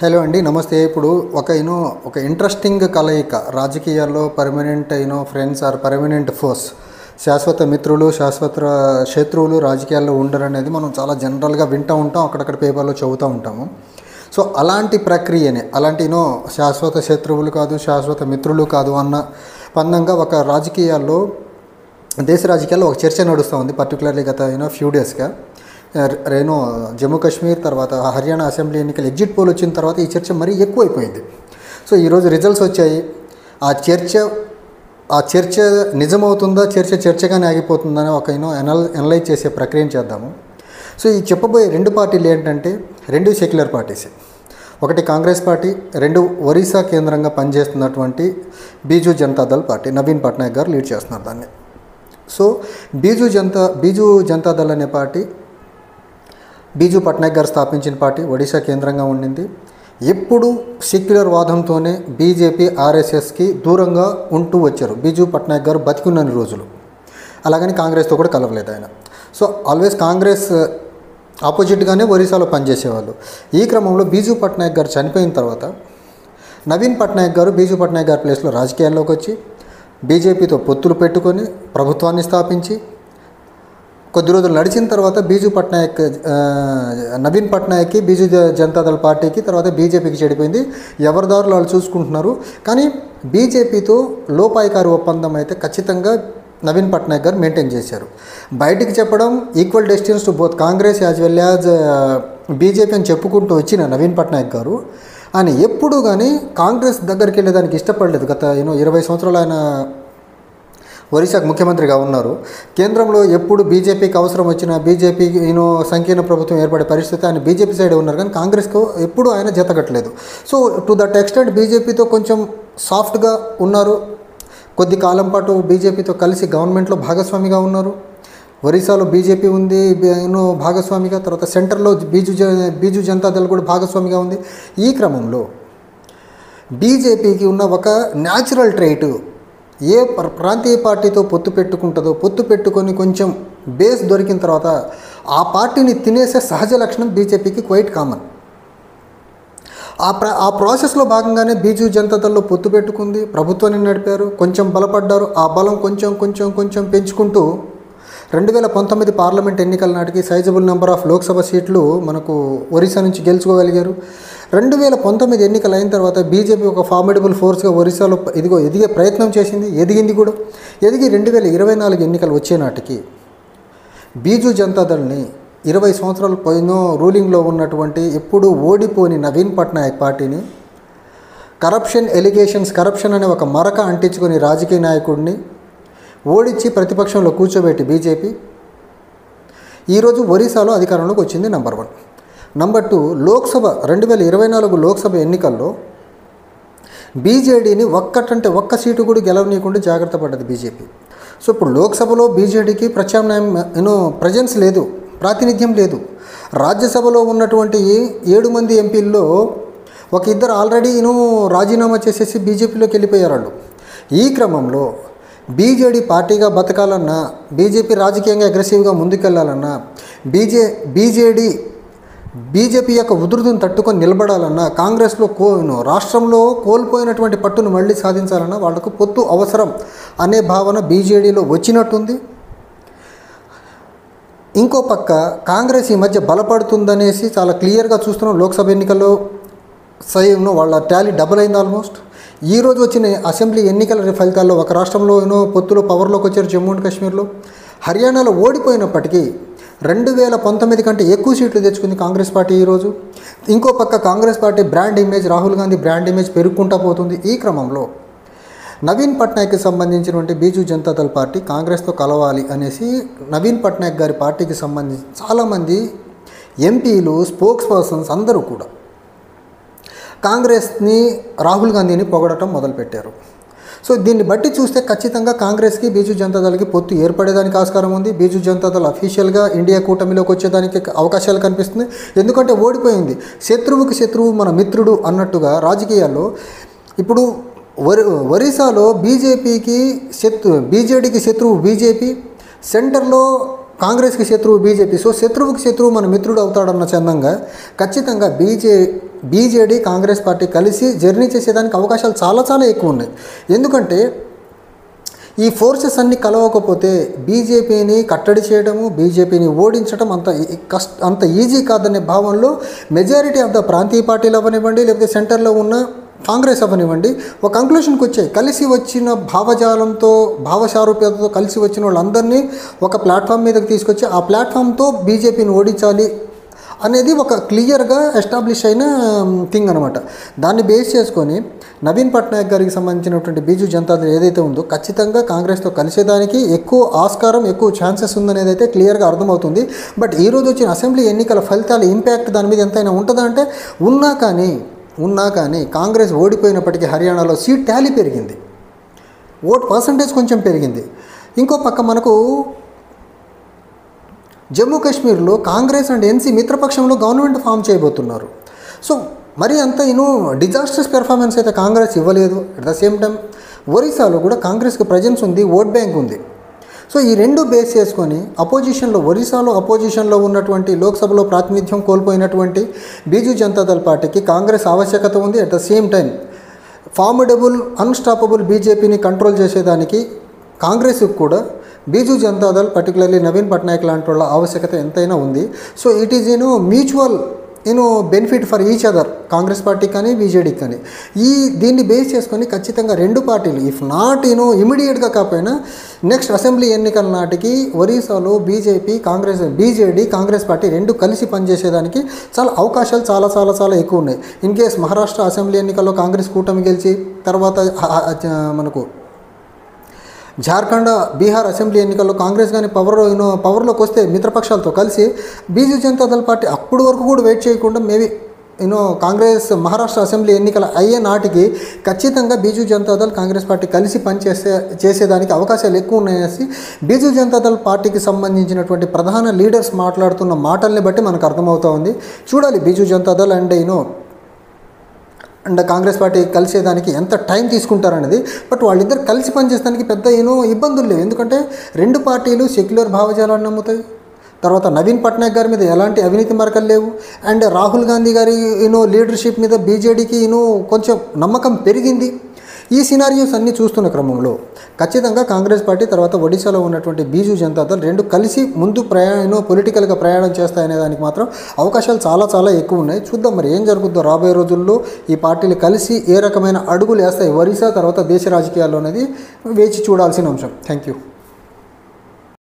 Hello అండి, నమస్తే. ఇప్పుడు ఒక ఇంట్రెస్టింగ్ కలయిక రాజకీయాల్లో permanent friends are permanent foes, శాశ్వత మిత్రులు శాశ్వత శత్రువులు రాజకీయాల్లో ఉండరు అనేది మనం చాలా జనరల్గా వింటూ ఉంటాం, అక్కడక్కడ పేపర్లో చదువుతూ ఉంటాము. సో అలాంటి ప్రక్రియనే శాశ్వత శత్రువులు కాదు, శాశ్వత మిత్రులు కాదు అన్న పందంగా దేశ రాజకీయాల్లో ఒక చర్చ నడుస్తూ ఉంది. పర్టికులర్లీ గత ఫ్యూ డేస్గా జమ్మూ కాశ్మీర్ తర్వాత హర్యానా అసెంబ్లీ ఎన్నికలు ఎగ్జిట్ పోల్ వచ్చిన తర్వాత ఈ చర్చ మరీ ఎక్కువైపోయింది. సో ఈరోజు రిజల్ట్స్ వచ్చాయి. ఆ చర్చ నిజమవుతుందా, చర్చగానే ఆగిపోతుందని అనలైజ్ చేసే ప్రక్రియను చేద్దాము. సో ఈ చెప్పబోయే రెండు పార్టీలు ఏంటంటే రెండు సెక్యులర్ పార్టీస్. ఒకటి కాంగ్రెస్ పార్టీ, రెండు ఒరిస్సా కేంద్రంగా పనిచేస్తున్నటువంటి బీజూ జనతాదళ్ పార్టీ. నవీన్ పట్నాయక్ గారు లీడ్ చేస్తున్నారు దాన్ని. సో బీజూ జనతాదళ్ అనే పార్టీ బీజూ పట్నాయక్ గారు స్థాపించిన పార్టీ, ఒడిశా కేంద్రంగా ఉండింది. ఎప్పుడు సెక్యులర్ వాదంతోనే బీజేపీ ఆర్ఎస్ఎస్కి దూరంగా ఉంటూ వచ్చారు బీజూ పట్నాయక్ గారు బతికున్నన్ని రోజులు. అలాగని కాంగ్రెస్తో కూడా కలవలేదు ఆయన. సో ఆల్వేస్ కాంగ్రెస్ ఆపోజిట్గానే ఒరిస్సాలో పనిచేసేవాళ్ళు. ఈ క్రమంలో బీజూ పట్నాయక్ గారు చనిపోయిన తర్వాత నవీన్ పట్నాయక్ గారు బీజూ పట్నాయక్ గారి ప్లేస్లో రాజకీయాల్లోకి వచ్చి బీజేపీతో పొత్తులు పెట్టుకొని ప్రభుత్వాన్ని స్థాపించి కొద్ది రోజులు నడిచిన తర్వాత నవీన్ పట్నాయక్కి బీజూ జనతాదళ్ పార్టీకి తర్వాత బీజేపీకి చెడిపోయింది. ఎవరి దారులు వాళ్ళు చూసుకుంటున్నారు. కానీ బీజేపీతో లోపాయికారి ఒప్పందం అయితే ఖచ్చితంగా నవీన్ పట్నాయక్ గారు మెయింటైన్ చేశారు. బయటికి చెప్పడం equal distance to both Congress as well as BJP అని చెప్పుకుంటూ వచ్చిన నవీన్ పట్నాయక్ గారు ఆయన ఎప్పుడూ కానీ కాంగ్రెస్ దగ్గరికి వెళ్ళేదానికి ఇష్టపడలేదు. గత 20 సంవత్సరాలు ఆయన ఒరిస్సాకు ముఖ్యమంత్రిగా ఉన్నారు. కేంద్రంలో ఎప్పుడు బీజేపీకి అవసరం వచ్చినా బీజేపీ సంకీర్ణ ప్రభుత్వం ఏర్పడే పరిస్థితి ఆయన బీజేపీ సైడ్ ఉన్నారు, కానీ కాంగ్రెస్కు ఎప్పుడు ఆయన జతకట్టలేదు. సో టు దట్ ఎక్స్టెంట్ బీజేపీతో కొంచెం సాఫ్ట్గా ఉన్నారు. కొద్ది కాలం పాటు బీజేపీతో కలిసి గవర్నమెంట్లో భాగస్వామిగా ఉన్నారు. ఒరిస్సాలో బీజేపీ ఉంది భాగస్వామిగా, తర్వాత సెంటర్లో బీజూ జనతాదళ్ కూడా భాగస్వామిగా ఉంది. ఈ క్రమంలో బీజేపీకి ఉన్న ఒక న్యాచురల్ ట్రైట్, ఏ ప్రాంతీయ పార్టీతో పొత్తు పెట్టుకుంటుందో, పొత్తు పెట్టుకొని కొంచెం బేస్ దొరికిన తర్వాత ఆ పార్టీని తినేసే సహజ లక్షణం బీజేపీకి క్వైట్ కామన్. ఆ ప్రాసెస్లో భాగంగానే బీజూ జనతాదళ్లో పొత్తు పెట్టుకుంది, ప్రభుత్వాన్ని నడిపారు, కొంచెం బలపడ్డారు. ఆ బలం కొంచెం పెంచుకుంటూ 2019 పార్లమెంట్ ఎన్నికల నాటికి సైజబుల్ నెంబర్ ఆఫ్ లోక్సభ సీట్లు మనకు ఒరిస్సా నుంచి గెలుచుకోగలిగారు. 2019 ఎన్నికలు అయిన తర్వాత బీజేపీ ఒక ఫార్మిడబుల్ ఫోర్స్గా ఒరిస్సాలో ఎదిగే ప్రయత్నం చేసింది, ఎదిగింది కూడా. 2024 ఎన్నికలు వచ్చే నాటికి బీజూ జనతాదళ్ని 20 సంవత్సరాలు రూలింగ్లో ఉన్నటువంటి ఎప్పుడూ ఓడిపోని నవీన్ పట్నాయక్ పార్టీని కరప్షన్ అనే ఒక మరక అంటించుకొని రాజకీయ నాయకుడిని ఓడించి ప్రతిపక్షంలో కూర్చోబెట్టి బీజేపీ ఈరోజు ఒరిస్సాలో అధికారంలోకి వచ్చింది. నెంబర్ 1. నెంబర్ 2, లోక్సభ 2024 లోక్సభ ఎన్నికల్లో బీజేడీని ఒక్క సీటు కూడా గెలవనీయకుండా జాగ్రత్త పడ్డది బీజేపీ. సో ఇప్పుడు లోక్సభలో బీజేడీకి ప్రత్యామ్నాయం ప్రజెన్స్ లేదు, ప్రాతినిధ్యం లేదు. రాజ్యసభలో ఉన్నటువంటి 7 మంది ఎంపీల్లో ఒక ఇద్దరు ఆల్రెడీ రాజీనామా చేసేసి బీజేపీలోకి వెళ్ళిపోయారు వాళ్ళు. ఈ క్రమంలో బీజేడీ పార్టీగా బతకాలన్నా, బీజేపీ రాజకీయంగా అగ్రెసివ్గా ముందుకెళ్లాలన్నా, బీజేపీ యొక్క ఉధృతిని తట్టుకొని నిలబడాలన్నా, కాంగ్రెస్లో రాష్ట్రంలో కోల్పోయినటువంటి పట్టును మళ్ళీ సాధించాలన్నా వాళ్లకు పొత్తు అవసరం అనే భావన బీజేడీలో వచ్చినట్టుంది. ఇంకో పక్క కాంగ్రెస్ ఈ మధ్య బలపడుతుందనేసి చాలా క్లియర్గా చూస్తున్నాం. లోక్సభ ఎన్నికల్లో వాళ్ళ టాలీ డబుల్ అయింది ఆల్మోస్ట్. ఈరోజు వచ్చిన అసెంబ్లీ ఎన్నికల ఫలితాల్లో ఒక రాష్ట్రంలో పొత్తులో పవర్లోకి వచ్చారు, జమ్మూ అండ్ కాశ్మీర్లో. హర్యానాలో ఓడిపోయినప్పటికీ 2019 కంటే ఎక్కువ సీట్లు తెచ్చుకుంది కాంగ్రెస్ పార్టీ ఈరోజు. ఇంకో పక్క Congress party brand image, Rahul Gandhi brand image పెరుగుకుంటూ పోతుంది. ఈ క్రమంలో నవీన్ పట్నాయక్కి సంబంధించినటువంటి బీజూ జనతాదళ్ పార్టీ కాంగ్రెస్తో కలవాలి అనేసి నవీన్ పట్నాయక్ గారి పార్టీకి సంబంధించి చాలామంది ఎంపీలు, స్పోక్స్ పర్సన్స్ అందరూ కూడా కాంగ్రెస్ని, రాహుల్ గాంధీని పొగడటం మొదలుపెట్టారు. సో దీన్ని బట్టి చూస్తే ఖచ్చితంగా కాంగ్రెస్కి బీజూ జనతాదళ్కి పొత్తు ఏర్పడేదానికి ఆస్కారం ఉంది. బీజూ జనతాదళ్ అఫీషియల్గా ఇండియా కూటమిలోకి వచ్చేదానికి అవకాశాలు కనిపిస్తుంది. ఎందుకంటే ఓడిపోయింది. శత్రువుకి శత్రువు మన మిత్రుడు అన్నట్టుగా రాజకీయాల్లో ఇప్పుడు ఒరిస్సాలో బీజేడీకి శత్రువు బీజేపీ, సెంటర్లో కాంగ్రెస్కి శత్రువు బీజేపీ. సో శత్రువుకి శత్రువు మన మిత్రుడు అవుతాడన్న చందంగా ఖచ్చితంగా బీజేడీ కాంగ్రెస్ పార్టీ కలిసి జర్నీ చేసేదానికి అవకాశాలు చాలా చాలా ఎక్కువ ఉన్నాయి. ఎందుకంటే ఈ ఫోర్సెస్ అన్నీ కలవకపోతే బీజేపీని కట్టడి చేయడము, బీజేపీని ఓడించడం అంత ఈజీ కాదనే భావంలో మెజారిటీ ఆఫ్ ద ప్రాంతీయ పార్టీలు అవ్వనివ్వండి, లేకపోతే సెంటర్లో ఉన్న కాంగ్రెస్ అవ్వనివ్వండి, ఒక కంక్లూషన్కి వచ్చాయి. కలిసి వచ్చిన భావజాలంతో, భావసారూప్యతతో కలిసి వచ్చిన వాళ్ళందరినీ ఒక ప్లాట్ఫామ్ మీదకి తీసుకొచ్చి ఆ ప్లాట్ఫామ్తో బీజేపీని ఓడించాలి అనేది ఒక క్లియర్గా ఎస్టాబ్లిష్ అయిన థింగ్ అనమాట. దాన్ని బేస్ చేసుకొని నవీన్ పట్నాయక్ గారికి సంబంధించినటువంటి బీజు జనతాదళ్ ఏదైతే ఉందో ఖచ్చితంగా కాంగ్రెస్తో కలిసేదానికి ఎక్కువ ఆస్కారం, ఎక్కువ ఛాన్సెస్ ఉందనేది అయితే క్లియర్గా అర్థమవుతుంది. బట్ ఈరోజు వచ్చిన అసెంబ్లీ ఎన్నికల ఫలితాల ఇంపాక్ట్ దాని మీద ఎంతైనా ఉంటుందా అంటే ఉన్నా కానీ కాంగ్రెస్ ఓడిపోయినప్పటికీ హర్యానాలో సీట్ టాలీ పెరిగింది, ఓట్ పర్సంటేజ్ కొంచెం పెరిగింది. ఇంకో పక్క మనకు జమ్మూ కాశ్మీర్లో కాంగ్రెస్ అండ్ ఎన్సీ మిత్రపక్షంలో గవర్నమెంట్ ఫామ్ చేయబోతున్నారు. సో మరి అంత డిజాస్టర్స్ పెర్ఫార్మెన్స్ అయితే కాంగ్రెస్ ఇవ్వలేదు. అట్ ద సేమ్ టైం ఒరిస్సాలో కూడా కాంగ్రెస్కి ప్రజెన్స్ ఉంది, ఓట్ బ్యాంక్ ఉంది. సో ఈ రెండు బేస్ చేసుకొని ఒరిస్సాలో అపోజిషన్లో ఉన్నటువంటి, లోక్సభలో ప్రాతినిధ్యం కోల్పోయినటువంటి బీజు జనతాదళ్ పార్టీకి కాంగ్రెస్ ఆవశ్యకత ఉంది. At the same time formidable unstoppable బీజేపీని కంట్రోల్ చేసేదానికి కాంగ్రెస్కి కూడా బీజు జనతాదళ్ పర్టికులర్లీ నవీన్ పట్నాయక్ లాంటి వాళ్ళ ఆవశ్యకత ఎంతైనా ఉంది. So it is mutual benefit for each other, Congress పార్టీకి కానీ బీజేడీకి కానీ. దీన్ని బేస్ చేసుకొని ఖచ్చితంగా రెండు పార్టీలు ఇఫ్ నాట్ ఇమీడియట్గా కాకపోయినా నెక్స్ట్ అసెంబ్లీ ఎన్నికల నాటికి ఒరిస్సాలో బీజేడీ కాంగ్రెస్ పార్టీ రెండు కలిసి పనిచేసేదానికి చాలా అవకాశాలు చాలా చాలా చాలా ఎక్కువ ఉన్నాయి. ఇన్ కేస్ మహారాష్ట్ర అసెంబ్లీ ఎన్నికల్లో కాంగ్రెస్ కూటమి గెలిచి తర్వాత మనకు జార్ఖండ్, బీహార్ అసెంబ్లీ ఎన్నికల్లో కాంగ్రెస్ కానీ పవర్లోకి వస్తే మిత్రపక్షాలతో కలిసి బీజు జనతాదళ్ పార్టీ అప్పటి వరకు కూడా వెయిట్ చేయకుండా మేబీ కాంగ్రెస్ మహారాష్ట్ర అసెంబ్లీ ఎన్నికలు అయ్యే నాటికి ఖచ్చితంగా బీజు జనతాదళ్ కాంగ్రెస్ పార్టీ కలిసి చేసేదానికి అవకాశాలు ఎక్కువ ఉన్నాయనేసి బీజు జనతాదళ్ పార్టీకి సంబంధించినటువంటి ప్రధాన లీడర్స్ మాట్లాడుతున్న మాటల్ని బట్టి మనకు అర్థమవుతా ఉంది. చూడాలి బీజు జనతాదళ్ అండ్ కాంగ్రెస్ పార్టీ కలిసేదానికి ఎంత టైం తీసుకుంటారనేది. బట్ వాళ్ళిద్దరు కలిసి పనిచేయడానికి పెద్ద ఇబ్బందులు లేవు. ఎందుకంటే రెండు పార్టీలు సెక్యులర్ భావజాలాన్ని నమ్ముతాయి. తర్వాత నవీన్ పట్నాయక్ గారి మీద ఎలాంటి అవినీతి మరకలు లేవు. అండ్ రాహుల్ గాంధీ గారి లీడర్షిప్ మీద బీజేడీకి కొంచెం నమ్మకం పెరిగింది. ఈ సినారియోస్ అన్నీ చూస్తున్న క్రమంలో ఖచ్చితంగా కాంగ్రెస్ పార్టీ తర్వాత ఒడిశాలో ఉన్నటువంటి బీజు జనతాదళ్ రెండు కలిసి ముందు పొలిటికల్గా ప్రయాణం చేస్తాయనే దానికి మాత్రం అవకాశాలు చాలా చాలా ఎక్కువ ఉన్నాయి. చూద్దాం మరి ఏం జరుగుతుందో రాబోయే రోజుల్లో. ఈ పార్టీలు కలిసి ఏ రకమైన అడుగులు వేస్తాయి ఒరిస్సా తర్వాత దేశ రాజకీయాల్లో అనేది వేచి చూడాల్సిన అంశం. Thank you.